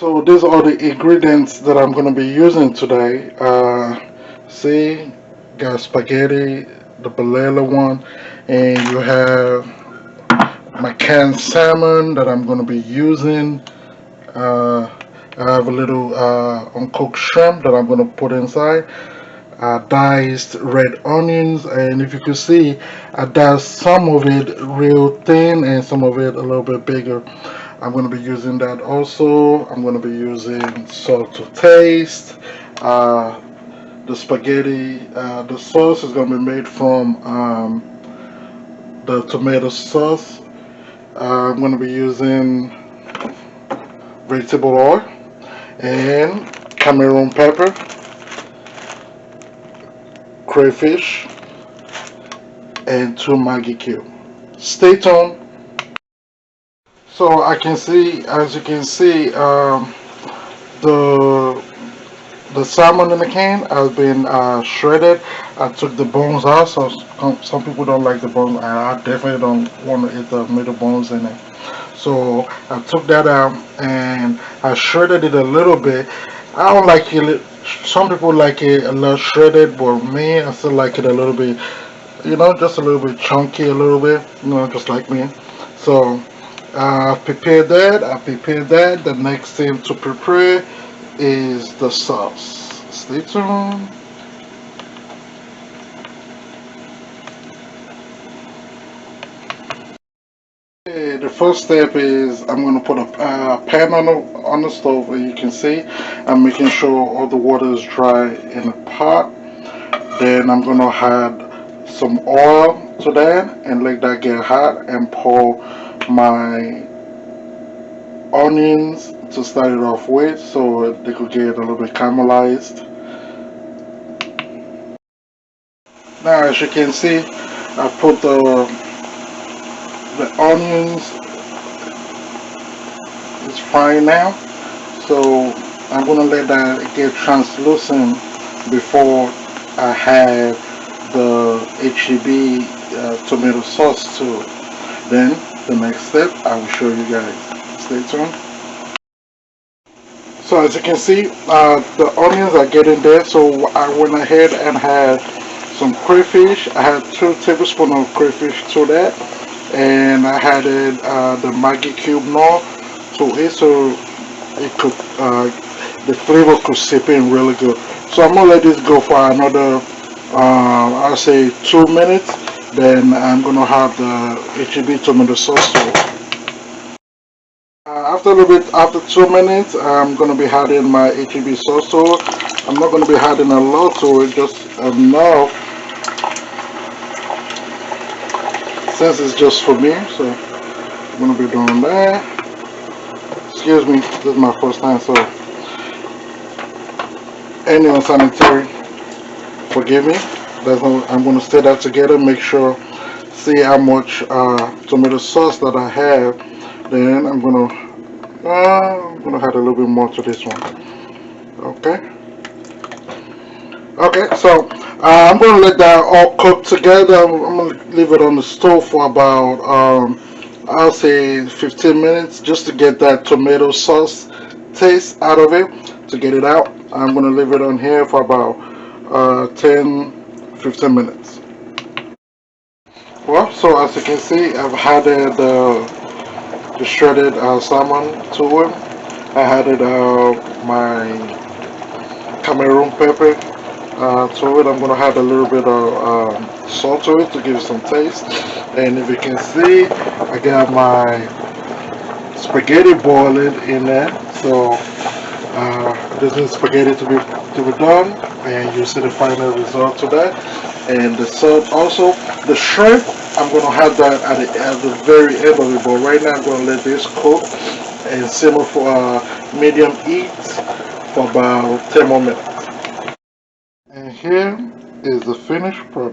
So these are the ingredients that I'm going to be using today. See, got spaghetti, the Ballela one, and you have my canned salmon that I'm going to be using. Uh, I have a little uncooked shrimp that I'm going to put inside. Diced red onions, and if you can see, I diced some of it real thin and some of it a little bit bigger. I'm going to be using that also. I'm going to be using salt to taste. Uh, the spaghetti, the sauce is going to be made from the tomato sauce. I'm going to be using vegetable oil and Cameroon pepper, crayfish, and 2 Maggi cube. Stay tuned. So I can see, as you can see, the the salmon in the can has been shredded. I took the bones out, so some people don't like the bones, and I definitely don't want to eat the middle bones in it. So I took that out and I shredded it a little bit. I don't like it. Some people like it a little shredded, but me, I still like it a little bit. Just a little bit chunky, a little bit. Just like me. So I prepared that. The next thing to prepare is the sauce. Stay tuned. Okay, the first step is I'm going to put a pan on the stove, and you can see I'm making sure all the water is dry in the pot. Then I'm going to add some oil to that and let that get hot and pour my onions to start it off with so they could get a little bit caramelized. Now, as you can see, I put the onions. It's frying now, so I'm gonna let that get translucent before I add the HEB tomato sauce to it. Then the next step I will show you guys. Stay tuned. So as you can see, the onions are getting there. So I went ahead and had some crayfish. I had 2 tablespoons of crayfish to that, and I added the Maggi cube now to it, so it could the flavor could seep in really good. So I'm gonna let this go for another I'll say 2 minutes. Then I'm gonna have the HEB tomato sauce to it. After a little bit, after 2 minutes, I'm gonna be adding my HEB sauce to it. I'm not gonna be adding a lot to it, just enough, since it's just for me. So I'm gonna be doing that. Excuse me, this is my first time, so any unsanitary, forgive me. I'm gonna stir that together. Make sure, see how much tomato sauce that I have. Then I'm gonna add a little bit more to this one. Okay. Okay. So I'm gonna let that all cook together. I'm gonna leave it on the stove for about I'll say 15 minutes, just to get that tomato sauce taste out of it. To get it out, I'm gonna leave it on here for about 10-15 minutes. Well, so as you can see, I've added the shredded salmon to it. I added my Cameroon pepper to it. I'm gonna add a little bit of salt to it to give it some taste. And if you can see, I got my spaghetti boiling in there. So this is spaghetti to be done, and you see the final result to that. And the salt also, the shrimp, I'm gonna have that at the very end of it. But right now, I'm gonna let this cook and simmer for medium heat for about 10 more minutes. And here is the finished product.